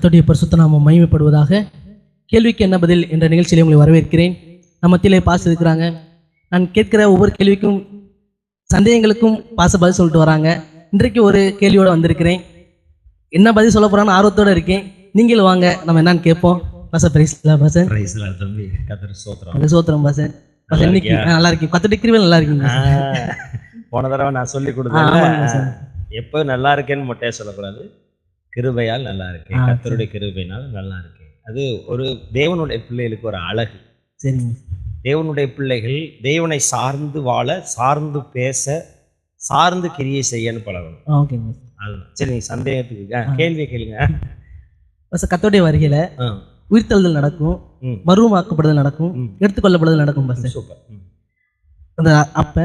கர்த்தருடைய பரிசுத்த நாமம் மகிமைப்படுவதாக. கேள்விக்கு என்ன பதில் என்ற நிகழ்ச்சியிலே உங்களை வரவேற்கிறேன். நம்ம மத்தியிலே பாஸ் இருக்கிறாங்க. நான் கேட்கிற ஒவ்வொரு கேள்விக்கும் சந்தேகங்களுக்கும் பதில் சொல்லிட்டு வராங்க. இன்றைக்கு ஒரு கேள்வியோடு வந்திருக்கிறேன். என்ன பதில் சொல்ல போறான்னு ஆர்வத்தோடு இருக்கேன். நீங்கள் வாங்க, நம்ம என்னன்னு கேட்போம். சோத்திரம் பாசன். நல்லா இருக்கீங்க? கர்த்தருடைய கிருபையால் நல்லா இருக்கீங்க? போன தடவை நான் சொல்லி கொடுத்தேன், எப்போ நல்லா இருக்கேன்னு மொட்டையா சொல்லக்கூடாது, கிருபையால் நல்லா இருக்கேன், கர்த்தருடைய கிருபையினால் நல்லா இருக்கேன். அது ஒரு தேவனுடைய பிள்ளைகளுக்கு ஒரு அழகு. சரிங்க. தேவனுடைய பிள்ளைகள் தேவனை சார்ந்து வாழ, சார்ந்து பேச, சார்ந்து கிரியை செய்யன்னு பழகணும். ஓகேங்க. அதுதான். சரி, நீ சந்தேகத்துக்கு கேள்வி கேளுங்க. கர்த்தருடைய வருகையில உயிர்த்தெழுதல் நடக்கும், மறுரூபமாக்கப்படுதல் நடக்கும், எடுத்துக்கொள்ளப்படுதல் நடக்கும் சார். சூப்பர். அந்த அப்ப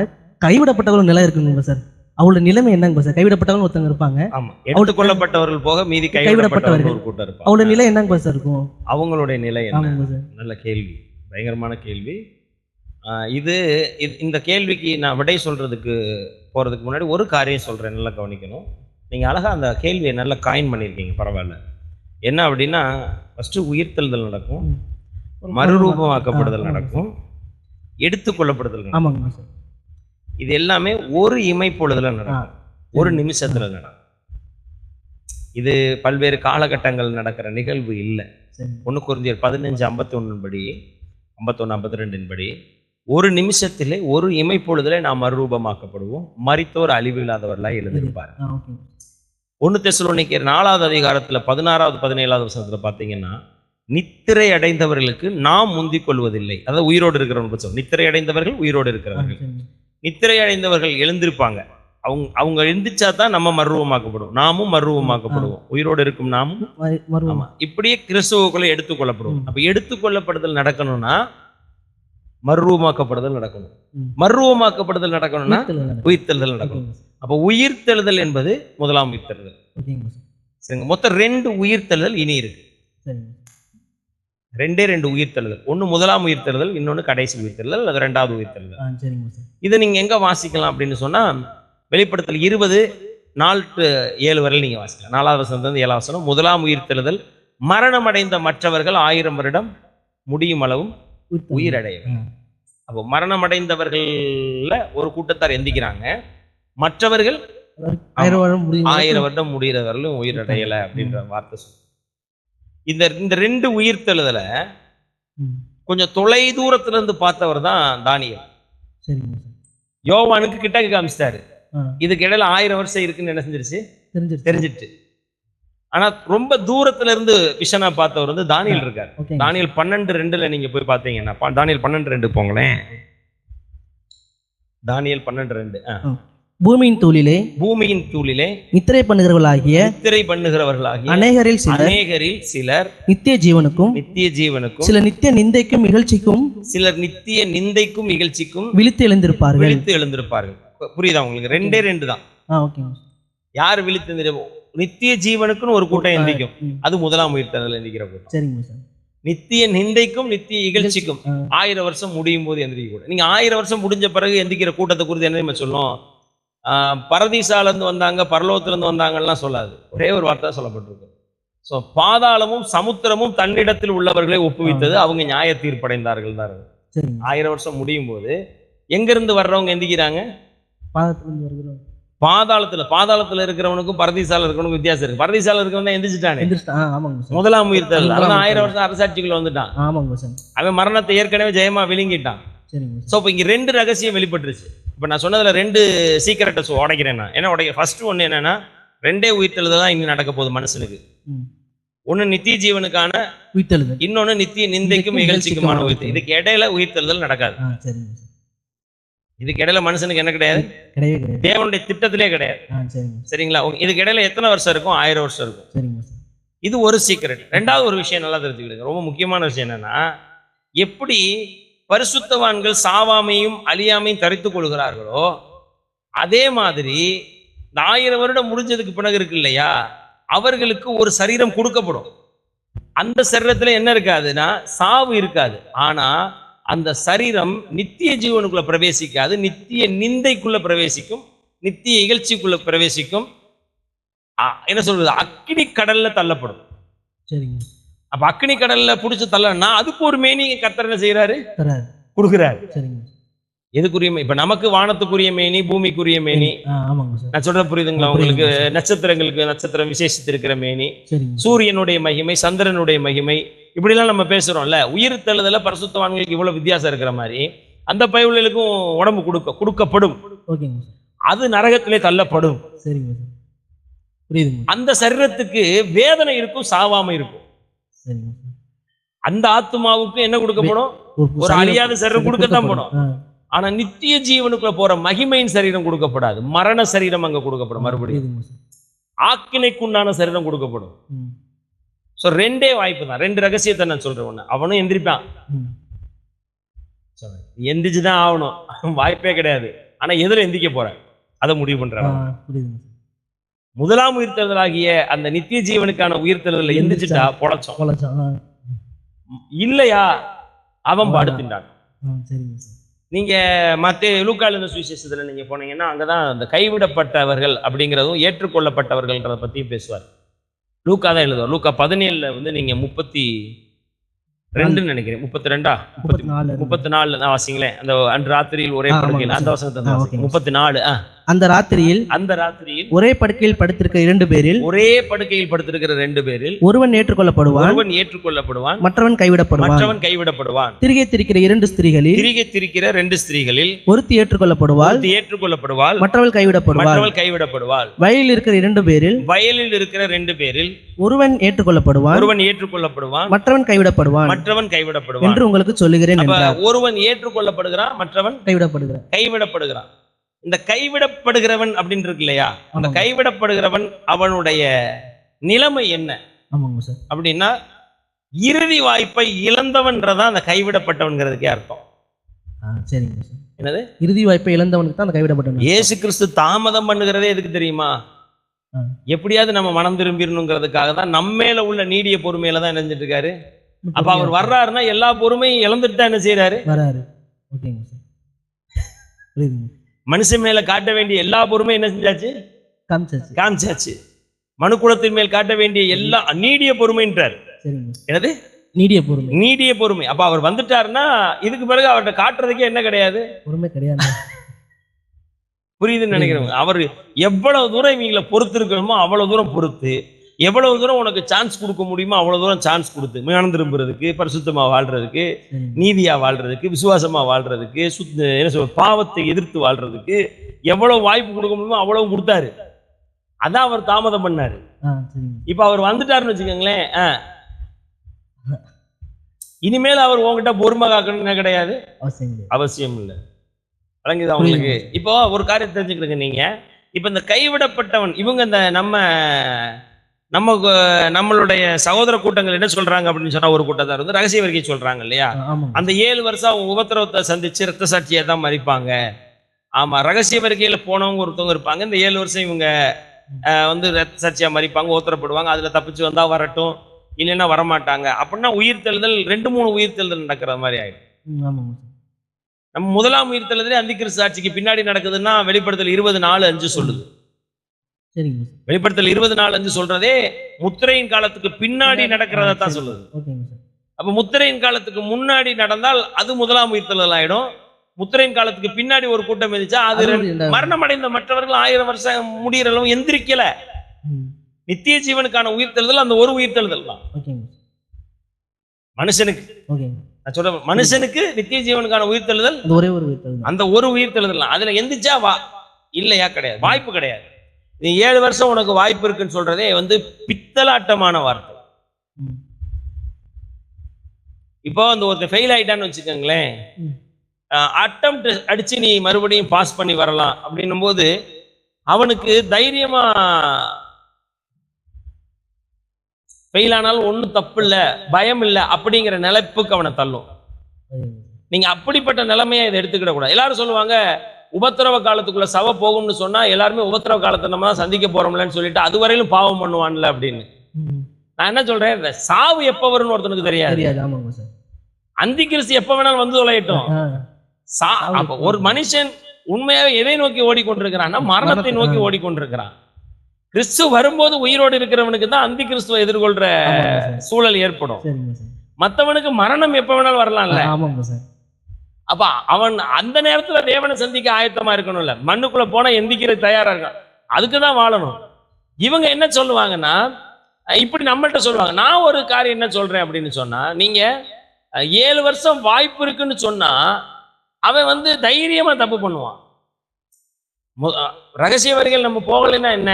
கைவிடப்பட்டவர்கள் நிலை இருக்குங்க சார். அவங்களோட நிலைமை என்னங்க சார்? கைவிடப்பட்டவங்க ஒருத்தவங்க இருப்பாங்க. ஆமா, எடுத்துக்கொள்ளப்பட்டவர்கள் போக மீதி கைவிடப்பட்டவர்கள் ஒரு கூட்டம் இருப்பாங்க. அவங்களோட நிலை என்னங்க சார் இருக்கும்? அவங்களுடைய நிலை என்ன? நல்ல கேள்வி, பயங்கரமான கேள்வி. இந்த கேள்விக்கு நான் விடை சொல்றதுக்கு போறதுக்கு முன்னாடி ஒரு காரியம் சொல்றேன், நல்லா கவனிக்கணும். நீங்க அழகா அந்த கேள்வியை நல்லா காயின் பண்ணியிருக்கீங்க, பரவாயில்ல. என்ன அப்படின்னா, ஃபர்ஸ்ட் உயிர்த்தெழுதல் நடக்கும், மறுரூபமாக்கப்படுதல் நடக்கும், எடுத்துக்கொள்ளப்படுதல் நடக்கும். இது எல்லாமே ஒரு இமைப்பொழுதுல நடக்கும், ஒரு நிமிஷத்துல நடக்கும். இது பல்வேறு காலகட்டங்கள் நடக்கிற நிகழ்வு இல்லை. 1 கொரிந்தியர் 15:51 படி, 51-52 படி, ஒரு நிமிஷத்திலே ஒரு இமைப்பொழுதுல நாம் மறுரூபமாக்கப்படுவோம், மரித்தோர் அழிவில்லாதவர்களாய் எழுந்திருப்பார். 1 தெசலோனிக்கேயர் 4வது அதிகாரத்துல 16வது 17வது வசனத்துல பாத்தீங்கன்னா, நித்திரை அடைந்தவர்களுக்கு நாம் முந்திக் கொள்வதில்லை. அதாவது உயிரோடு இருக்கிறவங்க, நித்திரை அடைந்தவர்கள் உயிரோடு இருக்கிறவர்கள். நித்திரை அடைந்தவர்கள் எழுந்திருப்பாங்க, அவங்க எழுந்திரிச்சா தான் நம்ம மறுரூபமாக்கப்படுவோம், நாமும் மறுரூபமாக்கப்படுவோம், உயிரோடு இருக்கும் நாமும். ஆமா, இப்படியே கிறிஸ்துவுக்குள்ள எடுத்துக்கொள்ளப்படுவோம். அப்ப எடுத்துக்கொள்ளப்படுதல் நடக்கணும்னா மறுரூபமாக்கப்படுதல் நடக்கணும், மறுரூபமாக்கப்படுதல் நடக்கணும்னா உயிர்த்தெழுதல் நடக்கணும். அப்ப உயிர்த்தெழுதல் என்பது முதலாம் உயிர்த்தெழுதல். சரிங்க, மொத்தம் 2 உயிர்த்தெழுதல் இனி இருக்கு. 2 உயிர்த்தெழுதல். ஒன்று முதலாம் உயிர்த்தெழுதல், இன்னொன்று கடைசி உயிர்த்தெழுதல், அது 2வது உயிர்த்தெழுதல். இதை நீங்க எங்க வாசிக்கலாம் அப்படின்னு சொன்னா, வெளிப்படுத்தல் 20:4-7 வரையில் நீங்க வாசிக்கலாம். 4வது வசனத்திலிருந்து 7வது வசனம். முதலாம் உயிர்த்தெழுதல், மரணம் அடைந்த மற்றவர்கள் 1000 வருடம் முடியும் அளவும் உயிரடைய. அப்போ மரணம் அடைந்தவர்கள்ல ஒரு கூட்டத்தார் எந்திக்கிறாங்க, மற்றவர்கள் 1000 வருடம் முடிகிறவர்களும் உயிரடையலை அப்படின்ற வார்த்தை சொல்லு. இந்த 2 உயிர்த்தெழுதலை கொஞ்சம் தொலை தூரத்துல இருந்து பார்த்தவர் தான் தானியேல். யோவானுக்கு கிட்ட காமிச்சிட்டாரு. இதுக்கு இடையில 1000 வருஷம் இருக்குன்னு என்ன செஞ்சிருச்சு? தெரிஞ்சிட்டு. ஆனா ரொம்ப தூரத்துல இருந்து விஷனா பார்த்தவர் வந்து தானியேல் இருக்காரு. தானியேல் 12:2 நீங்க போய் பார்த்தீங்கன்னா, தானியேல் 12:2 போங்களேன். தானியேல் 12:2. பூமியின் தூளிலே நித்திரை பண்ணுகிறவர்களாகிய அநேகரில் சிலர் நித்திய ஜீவனுக்கும் சிலர் நித்திய நிந்தைக்கும் இகழ்ச்சிக்கும் விழித்து எழுந்திருப்பார்கள். புரியுதா உங்களுக்கு? 2 தான். யார் விழித்து? நித்திய ஜீவனுக்குன்னு ஒரு கூட்டம் எந்திக்கும், அது முதலாம் உயிர்த்தெழுதல் எந்திக்கிற கூட்டம். நித்திய நிந்தைக்கும் நித்திய இகழ்ச்சிக்கும் 1000 வருஷம் முடியும் போது எந்திரிக்க கூட. நீங்க 1000 வருஷம் முடிஞ்ச பிறகு எந்திக்கிற கூட்டத்தை குறித்து என்ன சொல்லும்? பரதீசால இருந்து வந்தாங்க, பரலோகத்துல இருந்து வந்தாங்கலாம் சொல்லாது. ஒரே ஒரு வார்த்தை சொல்லப்பட்டிருக்கு. ஸோ பாதாளமும் சமுத்திரமும் தன்னிடத்தில் உள்ளவர்களை ஒப்புவித்தது, அவங்க நியாய தீர்ப்படைந்தார்கள் தான். 1000 வருஷம் முடியும் போது எங்கிருந்து வர்றவங்க எந்திக்கிறாங்க? பாதாளத்துல இருக்கிறவனுக்கும் பரதீசால இருக்கிறவனுக்கும் வித்தியாசம் இருக்கு. பரதீசால இருக்கிறவன் எந்திரிச்சிட்டானே, முதலாம் உயிர்த்தெழுதல். அதான் 1000 வருஷம் அரசாட்சிக்குள்ள வந்துட்டான். அவன் மரணத்தை ஏற்கனவே ஜெயமா விழுங்கிட்டான். ஸோ இப்போ இங்க 2 ரகசியம் வெளிப்பட்டுருச்சு. இப்போ நான் சொன்னதுல 2 சீக்கிரட்டை உடைக்கிறேன். நான் என்ன உடைக்கிறேன்? ஃபர்ஸ்ட் ஒன்று என்னன்னா, 2 உயிர்த்தெழுதல் தான் இனி நடக்க போகுது மனுஷனுக்கு. ஒன்று நித்திய ஜீவனுக்கான உயிர்த்தெழுதல், இன்னொன்று நித்திய நிந்தைக்கும் இகழ்ச்சிக்குமான உயிர்த்தெழுதல். இதுக்கு இடையில உயிர்த்தெழுதல் நடக்காது. இதுக்கு இடையில மனுஷனுக்கு என்ன கிடையாது? தேவனுடைய திட்டத்திலே கிடையாது. சரிங்களா? இதுக்கு இடையில எத்தனை வருஷம் இருக்கும்? 1000 வருஷம் இருக்கும். இது ஒரு சீக்கிரட். 2வது ஒரு விஷயம் நல்லா தெரிஞ்சுக்கிடுங்க, ரொம்ப முக்கியமான விஷயம் என்னன்னா, எப்படி பரிசுத்தவான்கள் சாவாமையும் அழியாமையும் தரித்துக் கொள்கிறார்களோ, அதே மாதிரி இந்த 1000 வருடம் முடிஞ்சதுக்கு பிறகு இருக்கு இல்லையா, அவர்களுக்கு ஒரு சரீரம் கொடுக்கப்படும். அந்த சரீரத்துல என்ன இருக்காதுன்னா சாவு இருக்காது. ஆனா அந்த சரீரம் நித்திய ஜீவனுக்குள்ள பிரவேசிக்காது, நித்திய நிந்தைக்குள்ள பிரவேசிக்கும், நித்திய இகழ்ச்சிக்குள்ள பிரவேசிக்கும். என்ன சொல்றது? அக்கினி கடல்ல தள்ளப்படும். சரிங்க. அப்ப அக்னி கடல்ல புடிச்சு தள்ளனா அதுக்கு ஒரு மேனி கர்த்தர் என்ன செய்யறாரு? தராரு. கொடுக்குறாரு. சரிங்க. எதுக்குரிய இப்ப நமக்கு வானத்துக்குரிய மேனி, பூமிக்குரிய மேனி. ஆமாங்க சார். நான் சொல்றது புரியுதுங்களா உங்களுக்கு? நட்சத்திரங்களுக்கு நட்சத்திரம் விசேஷித்திருக்கிற மேனி, சரிங்க. சூரியனுடைய மகிமை, சந்திரனுடைய மகிமை, இப்படிலாம் நம்ம பேசுறோம்ல. உயிர் தழுதல பரிசுத்தவான்களுக்கு இவ்வளவு வித்தியாசம் இருக்கிற மாதிரி அந்த பயவுகளுக்கும் உடம்பு கொடுக்கப்படும். ஓகேங்க சார். அது நரகத்திலே தள்ளப்படும். சரிங்க சார். புரியுதுங்க. அந்த சரீரத்துக்கு வேதனை இருக்கும், சாவாம இருக்கும். சரிங்க சார். அந்த ஆத்மாவுக்கு என்ன கொடுக்கப்படும்? ஒரு அழியாத சரீரம் கொடுக்கத்தான் படும். ஆனா நித்திய ஜீவனுக்குள்ள போற மகிமையின் சரீரம் கொடுக்கப்படாது. மரண சரீரம் அங்க கொடுக்கப்படும். மறுபடியும் ஆக்கினைக்குண்டான சரீரம் கொடுக்கப்படும். சோ ரெண்டே வாய்ப்பு தான். ரெண்டு ரகசியத்தை நான் சொல்றேன். ஒண்ணு, அவனும் எந்திரிப்பான், எந்திரிச்சுதான் ஆகணும், வாய்ப்பே கிடையாது. ஆனா எதிர எந்திரிக்க போற அதை முடிவு பண்றான். முதலாம் உயிர்த்தெழுதலாகிய அந்த நித்திய ஜீவனுக்கான உயிர்த்தெழுதல எந்திரிச்சுட்டா பொழைச்சோம். இல்லையா அவன் பாடுத்தின்றான். நீங்க மத்த லூக்கால சுவிசேஷத்துல நீங்க போனீங்கன்னா அங்கதான் அந்த கைவிடப்பட்டவர்கள் அப்படிங்கிறதும் ஏற்றுக்கொள்ளப்பட்டவர்கள்ன்றத பத்தியும் பேசுவார். லூக்கா தான் எழுதுவார். லூக்கா 17 வந்து நீங்க 32 நினைக்கிறேன், 32 34 தான் வாசிங்களேன். அந்த அன்று ராத்திரியில் ஒரே படுக்கையில் அந்த வசனத்தை 34. அந்த ராத்திரியில் ஒரே படுக்கையில் படுத்திருக்க 2 பேரில் ஒருவன் ஏற்றுக்கொள்ளப்படுவான், மற்றவன் கைவிடப்படுவான். திரிகை திரிக்கிற 2 ஸ்திரீகளில் ஒருத்தி ஏற்றுக்கொள்ளப்படுவாள், மற்றவள் கைவிடப்படுவாள். வயலில் இருக்கிற 2 பேரில் ஒருவன் ஏற்றுக்கொள்ளப்படுவான், மற்றவன் கைவிடப்படுவான் என்று உங்களுக்கு சொல்லுகிறேன். ஒருவன் ஏற்றுக்கொள்ளப்படுகிறான், மற்றவன் கைவிடப்படுகிறான். இந்த கைவிடப்படுகிறவன் அப்படின்னு இருக்கு இல்லையா, அந்த கைவிடப்படுகிறவன் அவனுடைய நிலைமை என்ன அப்படின்னா இறுதி வாய்ப்பை இழந்தவன்றதான் அந்த கைவிடப்பட்டவன்கிறதுக்கே அர்த்தம். என்னது? இறுதி வாய்ப்பை இழந்தவனுக்கு தான் அந்த கைவிடப்பட்டவன். இயேசு கிறிஸ்து தாமதம் பண்ணுகிறதே எதுக்கு தெரியுமா? எப்படியாவது நம்ம மனம் திரும்பிடணுங்கிறதுக்காக தான். நம்ம மேல உள்ள நீடிய பொறுமையில தான் நினைஞ்சிட்டு இருக்காரு. அப்ப அவர் வர்றாருன்னா எல்லா பொறுமையும் இழந்துட்டு தான் என்ன செய்யறாரு? மனுஷன் மேல காட்ட வேண்டிய எல்லா பொறுமையும் என்ன செஞ்சாச்சு? காமிச்சாச்சு. மனுக்குலத்தின் மேல் காட்ட வேண்டிய எல்லா நீடிய பொறுமைன்றார். என்னது? நீடிய பொறுமை. அப்ப அவர் வந்துட்டாருன்னா இதுக்கு பிறகு அவர்கிட்ட காட்டுறதுக்கே என்ன கிடையாது? பொறுமை கிடையாது. புரியுதுன்னு நினைக்கிறேன். அவர் எவ்வளவு தூரம் இவங்களை பொறுத்து இருக்கணுமோ அவ்வளவு தூரம் பொறுத்து, எவ்வளவு தூரம் உனக்கு சான்ஸ் கொடுக்க முடியுமோ அவ்வளவு தூரம் சான்ஸ் கொடுத்து, மனம் திரும்புறதுக்கு, பரிசுத்தமா வாழ்றதுக்கு, நீதியா வாழ்றதுக்கு, விசுவாசமா வாழ்றதுக்கு, என்ன சொல்ற பாவத்தை எதிர்த்து வாழ்றதுக்கு எவ்வளவு வாய்ப்பு கொடுக்க முடியுமோ அவ்வளவு கொடுத்தாரு. அதான் அவர் தாமதம் பண்ணாரு. இப்ப அவர் வந்துட்டாருன்னு வச்சுக்கோங்களேன், இனிமேல் அவர் உங்ககிட்ட பொறுமை காக்கணும்னு கிடையாது, அவசியம் இல்லை. வழங்குது அவங்களுக்கு. இப்போ ஒரு காரியம் தெரிஞ்சுக்கிறீங்க நீங்க. இப்ப இந்த கைவிடப்பட்டவன் இவங்க இந்த நம்மளுடைய சகோதர கூட்டங்கள் என்ன சொல்றாங்க அப்படின்னு சொன்னா, ஒரு கூட்டத்தார் வந்து ரகசிய வரிக்கை சொல்றாங்க இல்லையா, அந்த 7 வருஷம் அவங்க உபத்திரவத்தை சந்திச்சு ரத்த சாட்சியை தான் மறிப்பாங்க. ஆமா, ரகசிய வரிக்கையில போனவங்க ஒருத்தவங்க இருப்பாங்க. இந்த 7 வருஷம் இவங்க வந்து ரத்த சாட்சியா மறிப்பாங்க, உத்தரப்படுவாங்க. அதுல தப்பிச்சு வந்தா வரட்டும், இல்லைன்னா வரமாட்டாங்க. அப்படின்னா உயிர்த்தெழுதல் 2-3 உயிர்த்தெழுதல் நடக்கிற மாதிரி ஆயிடும். நம்ம முதலாம் உயிர்த்தெழுதலே அந்திகிறிஸ்து ஆட்சிக்கு பின்னாடி நடக்குதுன்னா வெளிப்படுத்தல் 20:4-5 சொல்லுது. வெளிப்படுத்தல் 20:4-5 சொல்றதே முத்திரையின் காலத்துக்கு பின்னாடி நடக்கிறதா தான் சொல்லுது. அப்ப முத்திரையின் காலத்துக்கு முன்னாடி நடந்தால் அது முதலாம் உயிர்த்தெழுதல் ஆயிடும். முத்திரையின் காலத்துக்கு பின்னாடி ஒரு கூட்டம் இருந்துச்சா அது மரணம் அடைந்த மற்றவர்கள் 1000 வருஷம் முடிகிற அளவு எந்திரிக்கல. நித்திய ஜீவனுக்கான உயிர்த்தெழுதல் அந்த ஒரு உயிர்த்தெழுதல் தான். மனுஷனுக்கு நான் சொல்றேன், மனுஷனுக்கு நித்திய ஜீவனுக்கான உயிர்த்தெழுதல் அந்த ஒரு உயிர்த்தெழுதல். அதுல எந்திரிச்சா வா, இல்லையா கிடையாது, வாய்ப்பு கிடையாது. நீ 7 வருஷம் உனக்கு வாய்ப்பு இருக்குன்னு சொல்றதே வந்து பித்தலாட்டமான வார்த்தை. இப்போ அந்த ஒருத்தர் ஃபெயில் ஆயிட்டான்னு வச்சுக்கோங்களேன், அட்டெம்ப்ட் அடிச்சு நீ மறுபடியும் பாஸ் பண்ணி வரலாம் அப்படின்னும் போது அவனுக்கு தைரியமா ஃபெயில் ஆனாலும் ஒன்றும் தப்பு இல்லை, பயம் இல்லை அப்படிங்கிற நிலைப்புக்கு அவனை தள்ளும். நீங்க அப்படிப்பட்ட நிலைமையை இதை எடுத்துக்கிட கூடாது. எல்லாரும் சொல்லுவாங்க உபத்திரவ காலத்துக்குள்ள சவ போகும்னு சொன்னா எல்லாருமே உபத்திரவ காலத்தை நம்ம தான் சந்திக்க போறோம்லன்னு சொல்லிட்டு அது வரையிலும் பாவம் பண்ணுவான்ல அப்படின்னு. நான் என்ன சொல்றேன், சாவு எப்ப வரும்னு ஒருத்தனுக்கு தெரியாது. அந்திகிறிஸ்து எப்ப வேணாலும் வந்து தொலையட்டும். ஒரு மனுஷன் உண்மையாவே எதை நோக்கி ஓடிக்கொண்டிருக்கிறான்னா மரணத்தை நோக்கி ஓடிக்கொண்டிருக்கிறான். கிறிஸ்து வரும்போது உயிரோடு இருக்கிறவனுக்கு தான் அந்தி கிறிஸ்துவை எதிர்கொள்ற ஆமாங்க சார். சூழல் ஏற்படும். சரிங்க சார். மத்தவனுக்கு மரணம் எப்ப வேணாலும் வரலாம்ல. ஆமாங்க சார். அப்ப அவன் அந்த நேரத்துல தேவனை சந்திக்க ஆயத்தமா இருக்கணும்ல. மண்ணுக்குள்ள போனா எந்திக்கிறது தயாரா இருக்கான். அதுக்குதான் வாழணும். இவங்க என்ன சொல்லுவாங்கன்னா, இப்படி நம்மள்ட்ட சொல்லுவாங்க. நான் ஒரு காரியம் என்ன சொல்றேன் அப்படின்னு சொன்னா, நீங்க 7 வருஷம் வாய்ப்பு இருக்குன்னு சொன்னா அவன் வந்து தைரியமா தப்பு பண்ணுவான். ரகசிய வரிகள் நம்ம போகலைன்னா என்ன,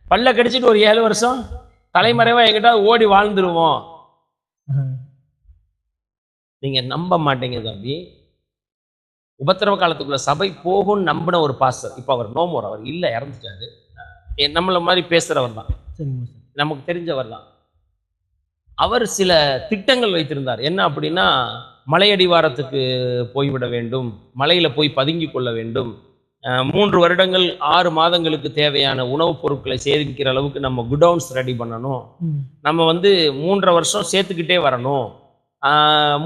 பல்ல கடிச்சிட்டு ஒரு 7 வருஷம் தலைமறைவா எங்கிட்ட ஓடி வாழ்ந்துருவோம். நீங்க நம்ப மாட்டீங்க தம்பி. உபத்திரவ காலத்துக்குள்ள சபை போகும்னு நம்பின ஒரு பாஸ்டர், இப்ப அவர் நோமோர், அவர் இல்ல, இறந்துட்டாரு. நம்மள மாதிரி பேசுறவர் தான், நமக்கு தெரிஞ்சவர் தான். அவர் சில திட்டங்கள் வைத்திருந்தார். என்ன அப்படின்னா, மலையடிவாரத்துக்கு போய்விட வேண்டும், மலையில போய் பதுங்கி கொள்ள வேண்டும், 3 வருடங்கள் 6 மாதங்களுக்கு தேவையான உணவுப் பொருட்களை சேமிக்கிற அளவுக்கு நம்ம குடவுன்ஸ் ரெடி பண்ணணும், நம்ம வந்து 3.5 வருஷம் சேர்த்துக்கிட்டே வரணும்,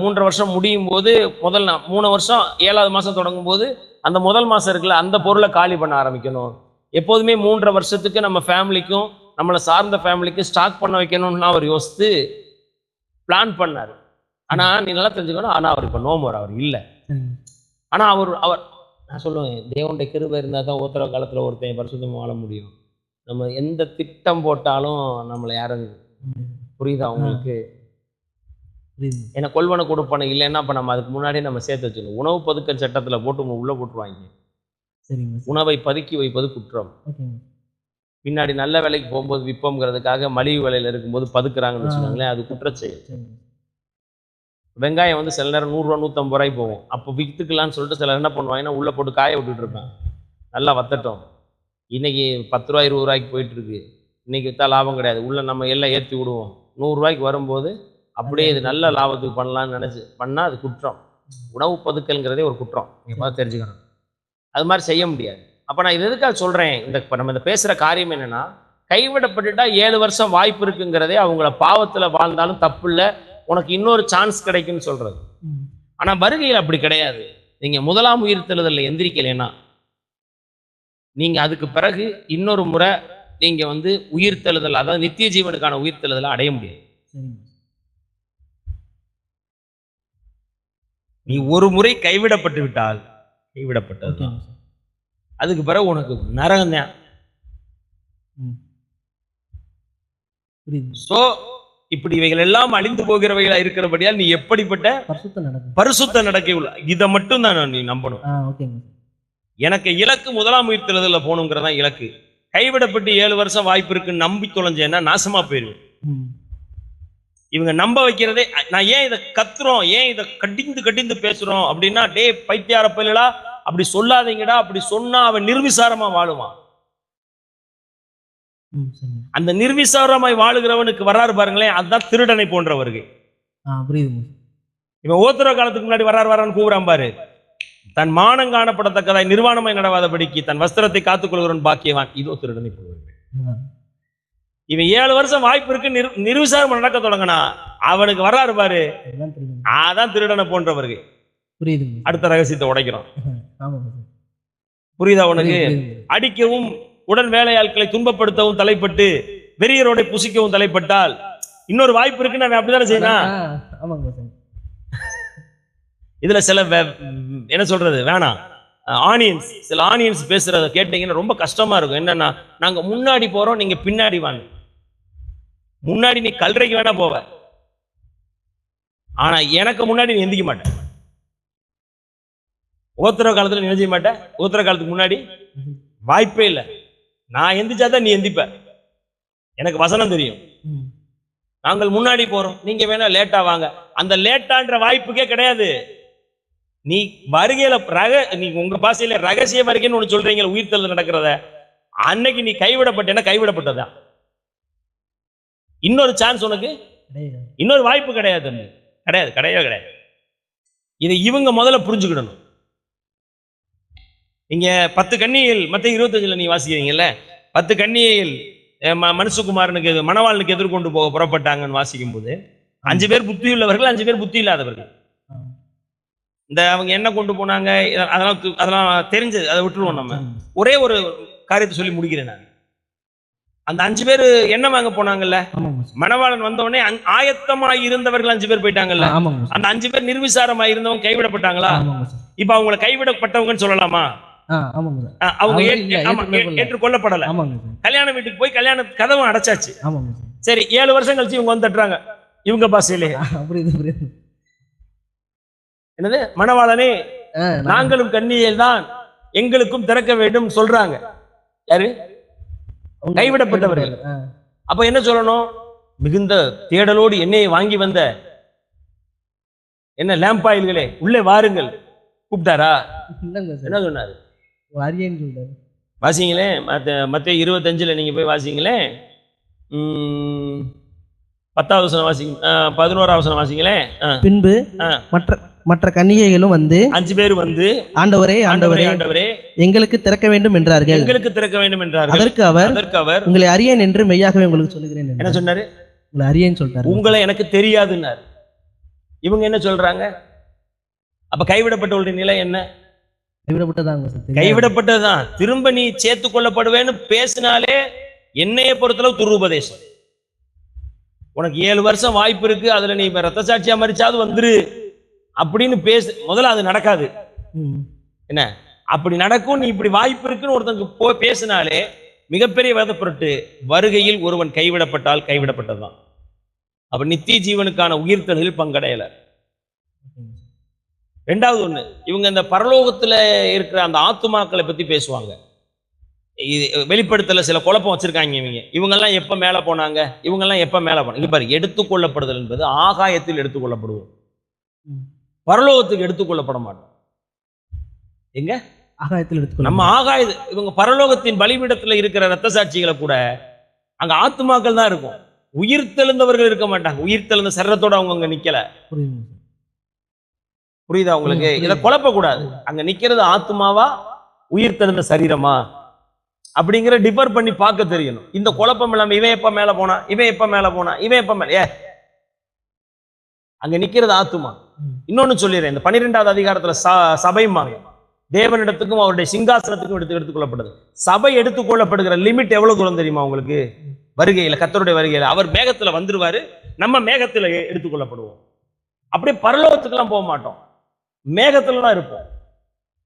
3.5 வருஷம் முடியும் போது முதல் 3 வருஷம் 7வது மாதம் தொடங்கும் போது அந்த முதல் மாதம் இருக்குல்ல, அந்த பொருளை காலி பண்ண ஆரம்பிக்கணும். எப்போதுமே 3.5 வருஷத்துக்கு நம்ம ஃபேமிலிக்கும் நம்மளை சார்ந்த ஃபேமிலிக்கும் ஸ்டாக் பண்ண வைக்கணும்னு அவர் யோசித்து பிளான் பண்ணார். ஆனால் நீ நல்லா தெரிஞ்சுக்கணும், ஆனால் அவர் இப்போ நோமோர், அவர் இல்லை. ஆனால் அவர் நான் சொல்லுவேன், தேவனுடைய கிருபை இருந்தால் தான் உத்தரவ காலத்தில் ஒருத்தன் பரிசுத்தமாக வாழ முடியும். நம்ம எந்த திட்டம் போட்டாலும் நம்மளை யாரும், புரியுதா உங்களுக்கு? ஏன்னா கொள்வனை கொடுப்பனை இல்லைன்னா அப்போ நம்ம அதுக்கு முன்னாடியே நம்ம சேர்த்து வச்சுக்கணும். உணவு பதுக்கல் சட்டத்தில் போட்டு உள்ளே போட்டுருவாங்க. உணவை பதுக்கி வைப்பது குற்றம். பின்னாடி நல்ல வேலைக்கு போகும்போது விற்போங்கிறதுக்காக மலிவு விலையில் இருக்கும்போது பதுக்குறாங்கன்னு வச்சுக்கோங்களேன், அது குற்றச்செயல். வெங்காயம் வந்து சில நேரம் 100 ரூபா 150 ரூபாய்க்கு போகும். அப்போ விற்றுக்கலான்னு சொல்லிட்டு சிலர் என்ன பண்ணுவாங்கன்னா உள்ளே போட்டு காய விட்டுட்டு இருப்பேன், நல்லா வத்தட்டும். இன்னைக்கு 10 ரூபா 20 ரூபாய்க்கு போயிட்டு இருக்கு, இன்னைக்கு விற்றா லாபம் கிடையாது, உள்ள நம்ம எல்லாம் ஏற்றி விடுவோம். 100 ரூபாய்க்கு வரும்போது அப்படியே இது நல்ல லாபத்துக்கு பண்ணலான்னு நினச்சி பண்ணால் அது குற்றம். உணவு பதுக்கல்ங்கிறதே ஒரு குற்றம், நீங்கள் பார்த்து தெரிஞ்சுக்கணும். அது மாதிரி செய்ய முடியாது. அப்போ நான் இது எதுக்காக சொல்கிறேன், இப்போ நம்ம இந்த பேசுகிற காரியம் என்னென்னா, கைவிடப்பட்டுட்டா 7 வருஷம் வாய்ப்பு இருக்குங்கிறதே அவங்கள பாவத்தில் வாழ்ந்தாலும் தப்பு இல்லை, உனக்கு இன்னொரு சான்ஸ் கிடைக்குன்னு சொல்கிறது. ஆனால் வருகையில் அப்படி கிடையாது. நீங்கள் முதலாம் உயிர்த்தெழுதலில் எந்திரிக்கலைன்னா நீங்கள் அதுக்கு பிறகு இன்னொரு முறை நீங்கள் வந்து உயிர்த்தெழுதல், அதாவது நித்திய ஜீவனுக்கான உயிர்த்தெழுதலை அடைய முடியாது. நீ ஒரு முறை கைவிடப்பட்டு விட்டால் கைவிடப்பட்டது, அதுக்கு பிறகு உனக்கு நரகம் தான். சோ இப்படி இவைகள் எல்லாம் அழிந்து போகிறவைகளா இருக்கிறபடியால் நீ எப்படிப்பட்ட பரிசுத்த நடக்கை உள்ள, இதை மட்டும் தான் நீ நம்பணும். எனக்கு இலக்கு முதலாம் உயிர்த்தெழுதல்ல போகணுங்கிறதான் இலக்கு. கைவிடப்பட்டு 7 வருஷம் வாய்ப்பு இருக்குன்னு நம்பி தொலைஞ்சேன்னா நாசமா போயிருவேன். இவங்க நம்ப வைக்கிறதே, நான் ஏன் இதை கத்துறோம், ஏன் இதை கட்டிந்து பேசுறோம் அப்படின்னா, டே பைத்தியார பயிலா அப்படி சொல்லாதீங்கடா, அப்படி சொன்னா அவன் நிர்விசாரமா வாழுவான். அந்த நிர்விசாரமாய் வாழுகிறவனுக்கு வராரு பாருங்களேன், அதுதான் திருடனை போன்றவர்கள். இவன் ஓத்துற காலத்துக்கு முன்னாடி வரான்னு கூவுறான் பாரு, தன் மானம் காணப்படத்தக்கதாய் நிர்வாணமாய் நடவாதபடிக்கு தன் வஸ்திரத்தை காத்துக்கொள்கிறவன் பாக்கியவான், இதோ திருடனை போன்றவர்கள். இவன் 7 வருஷம் வாய்ப்பு இருக்கு நிர்விசாரம் நடக்க தொடங்கினா அவனுக்கு வராரு பாரு, அதான் திருடனை போன்றவர்கள். அடுத்த ரகசியத்தை உடைக்கிறோம். புரியுதா உனக்கு? அடிக்கவும் உடன் வேலையாட்களை துன்பப்படுத்தவும் தலைப்பட்டு வெறியரோட புசிக்கவும் தலைப்பட்டால் இன்னொரு வாய்ப்பு இருக்குன்னு அவன் அப்படித்தானே செய்யணும். இதுல சில என்ன சொல்றது வேணாம், ஆனியன்ஸ், சில ஆனியன்ஸ் பேசுறத கேட்டீங்கன்னா ரொம்ப கஷ்டமா இருக்கும். என்னன்னா, நாங்க முன்னாடி போறோம், நீங்க பின்னாடி வாங்க. முன்னாடி நீ கல்றைக்கு வேணா போவ, ஆனா எனக்கு முன்னாடி நீ எந்திக்க மாட்டேன். ஓத்துற காலத்துல நீ செய்ய மாட்டேன், ஓத்துற காலத்துக்கு முன்னாடி வாய்ப்பே இல்லை. நான் எந்திரிச்சாதான் நீ எந்திப்ப, எனக்கு வசனம் தெரியும். நாங்கள் முன்னாடி போறோம், நீங்க வேணா லேட்டா வாங்க. அந்த லேட்டான்ற வாய்ப்புக்கே கிடையாது. நீ வருகையில நீங்க உங்க பாசையில ரகசிய வருகைன்னு ஒண்ணு சொல்றீங்க, உயிர்த்தெழுதல் நடக்கிறத அன்னைக்கு நீ கைவிடப்பட்டேன்னா கைவிடப்பட்டதா. இன்னொரு சான்ஸ் உனக்கு, இன்னொரு வாய்ப்பு கிடையாது, கிடையாது, கிடையவே கிடையாது. இதை இவங்க முதல்ல புரிஞ்சுக்கிடணும். இங்க 10 கன்னிகைகள் மத்திய 25 நீ வாசிக்கிறீங்கல்ல, 10 கன்னிகைகள் மனுஷகுமாரனுக்கு மணவாளனுக்கு எதிர்கொண்டு போக புறப்பட்டாங்கன்னு வாசிக்கும் போது 5 பேர் புத்தி உள்ளவர்கள், 5 பேர் புத்தி இல்லாதவர்கள். இந்த அவங்க என்ன கொண்டு போனாங்க அதெல்லாம் தெரிஞ்சது, அதை விட்டுருவோம். நம்ம ஒரே ஒரு காரியத்தை சொல்லி முடிக்கிறேன் நான். அந்த 5 பேர் என்ன வாங்க போனாங்கல்ல, ஆமாங்க சார். மணவாளன் வந்த உடனே ஆயத்தமாய் இருந்தவர்கள் 5 பேர் போயிட்டாங்கல்ல. ஆமாங்க சார். அந்த 5 பேர் நிர்விசாரமாய் இருந்தவங்க கைவிடப்பட்டாங்களா? ஆமாங்க சார். இப்ப அவங்கள கைவிடப்பட்டவங்கன்னு சொல்லலாமா? ஆமாங்க சார். அவங்க அவங்க இல்ல, ஆமா, ஏற்றுக்கொள்ளப்படல. ஏற்றுக்கொள்ளப்படல. ஆமாங்க சார். கல்யாண வீட்டுக்கு போய் கல்யாண கதவும் அடைச்சாச்சு. ஆமாங்க சார். சரி, 7 வருஷம் கழிச்சு இவங்க வந்து தட்டுறாங்க இவங்க பாசையிலே. புரியுது புரியுது. என்னது, மணவாளனே ஆ, நாங்களும் கன்னியேல் தான், எங்களுக்கும் திறக்க வேண்டும் சொல்றாங்க. யாரு? அவங்க கைவிடப்பட்டவர்கள். ஆ, அப்ப என்ன சொல்லணும்? மிகுந்த தேடலோடு எண்ணெயை வாங்கி வந்த என்ன லேம்பாயில்களே உள்ளே வாருங்கள் கூப்பிட்டாரா? இல்லைங்க சார். என்ன சொன்னாரு? வாரியன்னு சொல்றாரு. வாசிங்களே, மத்தேயு 25 நீங்க போய் வாசிங்களே. 10வது வசனம் வாசிங்க, 11வது வசனம் வாசிங்களே. பின்பு ஆ. மற்ற கன்னிகைகளும் வந்து 5 பேர் வந்து, ஆண்டவரே ஆண்டவரே ஆண்டவரே ஆண்டவரே எங்களுக்கு திறக்க வேண்டும் என்றார்கள். எங்களுக்கு திறக்க வேண்டும் என்றார்கள். அதற்கு அவர் உங்களை அறியேன் என்று மெய்யாகவே உங்களுக்கு சொல்லுகிறேன் என்ன என்றார். சொன்னாரு? உங்களை அறியேன்னு சொல்லிட்டாரு. உங்களை எனக்கு தெரியாதுன்னாரு. இவங்க என்ன சொல்றாங்க? அப்ப கைவிடப்பட்டவருடைய நிலை என்ன? கைவிடப்பட்டதாங்க சார். தெரியாது. கைவிடப்பட்டதுதான். திரும்ப நீ சேர்த்து கொள்ளப்படுவேன்னு பேசினாலே என்னைய பொறுத்தளவு துருபதேசம். உனக்கு 7 வருஷம் வாய்ப்பு இருக்கு, அதுல நீ ரத்த சாட்சியா மரிச்சாவது வந்துரு அப்படின்னு பேசு. முதல்ல அது நடக்காது. ம். என்ன அப்படி நடக்கும்? நீ இப்படி வாய்ப்பு இருக்குன்னு ஒருத்தனுக்கு போய் பேசினாலே மிகப்பெரிய வேதப்பொருட்டு. வருகையில் ஒருவன் கைவிடப்பட்டால் கைவிடப்பட்டதுதான். அப்ப நித்திய ஜீவனுக்கான உயிர்த்தலில் பங்கடையல. 2வது ஒண்ணு, இவங்க இந்த பரலோகத்துல இருக்கிற அந்த ஆத்துமாக்களை பத்தி பேசுவாங்க. இது வெளிப்படுத்தல சில குழப்பம் வச்சிருக்காங்க. இவங்கெல்லாம் எப்ப மேல போனாங்க, இவங்கெல்லாம் எப்ப மேல போனாங்க. இங்க பாரு, எடுத்துக்கொள்ளப்படுதல் என்பது ஆகாயத்தில் எடுத்துக்கொள்ளப்படுவோம், ம். பரலோகத்துக்கு எடுத்துக்கொள்ளப்பட மாட்டோம். எங்க? ஆகாயத்தில் எடுத்துக்கொள்ள. நம்ம இவங்க பரலோகத்தின் பலிபீடத்துல இருக்கிற ரத்த சாட்சிகளை கூட அங்க ஆத்துமாக்கள் தான் இருக்கும். உயிர் தெழுந்தவர்கள் இருக்க மாட்டாங்க. உயிர் தெழுந்த சரீரத்தோட அவங்க அங்க நிக்கல. புரியுதுங்க சார். புரியுதா உங்களுக்கு? இதை குழப்ப கூடாது. அங்க நிக்கிறது ஆத்துமாவா உயிர் தெழுந்த சரீரமா அப்படிங்கிற டிஃபர் பண்ணி பார்க்க தெரியணும். இந்த குழப்பம் இல்லாம இவன் எப்ப மேல போனா, இவன் எப்ப மேல போனா, இவன் எப்ப மேல, அங்க நிக்கிறது ஆத்துமா. இன்னொன்னு சொல்லிடுறேன், இந்த 12வது அதிகாரத்துல சபைமாங்க தேவனிடத்துக்கும் அவருடைய சிங்காசனத்துக்கும் எடுத்துக்கொள்ளப்படுது. சபை எடுத்துக்கொள்ளப்படுகிற லிமிட் எவ்வளவு தூரம் தெரியுமா உங்களுக்கு? வருகையில, கர்த்தருடைய வருகையில அவர் மேகத்துல வந்துருவாரு, நம்ம மேகத்துல எடுத்துக்கொள்ளப்படுவோம். அப்படியே பரலோகத்துக்கெல்லாம் போக மாட்டோம், மேகத்துல தான் இருப்போம்.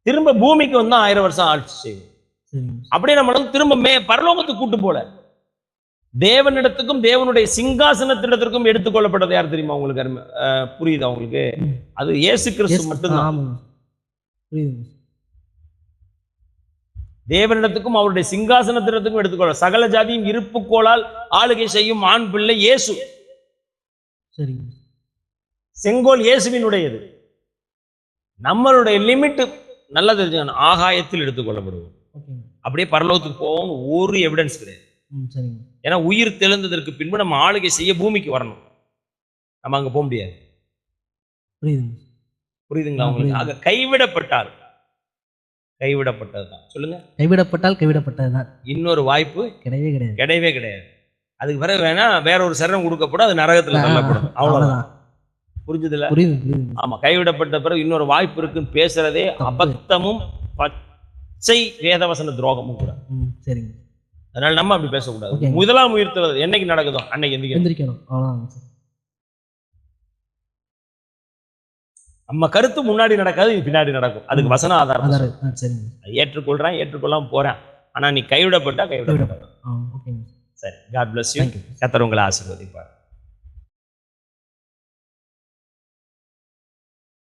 திரும்ப பூமிக்கு வந்து 1000 வருஷம் ஆட்சி செய்வோம். அப்படியே நம்மள திரும்ப பரலோகத்துக்கு கூட்டு போல. தேவனிடத்துக்கும் தேவனுடைய சிங்காசனத்திடத்திற்கும் எடுத்துக்கொள்ளப்பட்டது யார் தெரியுமா உங்களுக்கு? புரியுதா உங்களுக்கு? அது இயேசு கிறிஸ்து மட்டும்தான். தேவனிடத்துக்கும் அவருடைய சிங்காசனத்திடத்துக்கும் எடுத்துக்கொள்ள சகல ஜாதியும் இருப்புக்கோளால் ஆளுகை செய்யும் ஆண் பிள்ளை இயேசு. செங்கோல் இயேசுவினுடையது. நம்மளுடைய லிமிட் நல்லா தெரிஞ்சுக்கணும். ஆகாயத்தில் எடுத்துக்கொள்ளப்படுவோம், அப்படியே பரலோகத்துக்கு போவோம். ஒரு எவிடன்ஸ் கிடையாது. ஏன்னா உயிர் தெழுந்ததற்கு பின்பு நம்ம ஆளுகை செய்ய பூமிக்கு வரணும், நம்ம அங்க போக முடியாது. புரியுதுங்களா உங்களுக்கு? ஆக கைவிடப்பட்டால் கைவிடப்பட்டதுதான். சொல்லுங்க, கைவிடப்பட்டால் கைவிடப்பட்டதுதான். இன்னொரு வாய்ப்பு கிடையவே கிடையாது, கிடையவே கிடையாது. அதுக்கு பிறகு வேணா வேற ஒரு சரணம் கொடுக்கப்படும், அது நரகத்துல தள்ளப்படும், அவ்வளவுதான். புரிஞ்சதுல? ஆமா, கைவிடப்பட்ட பிறகு இன்னொரு வாய்ப்பு இருக்குன்னு பேசுறதே அபத்தமும் பச்சை வேதவசன துரோகமும் கூட. சரிங்க. அதனால நம்ம அப்படி பேசக்கூடாது. முதலாம் உயிர்த்தெழுதல் என்னைக்கு நடக்குதோ அன்னைக்கு எந்திரிக்கணும். நம்ம கருத்து முன்னாடி நடக்காது, இது பின்னாடி நடக்கும். அதுக்கு வசன ஆதாரம். ஏற்றுக்கொள்றேன், ஏற்றுக்கொள்ளாம போறேன். ஆனா நீ கைவிடப்பட்டா கைவிடப்பட்ட. சரி, God bless you. கர்த்தர் உங்களை ஆசீர்வதிப்பார்.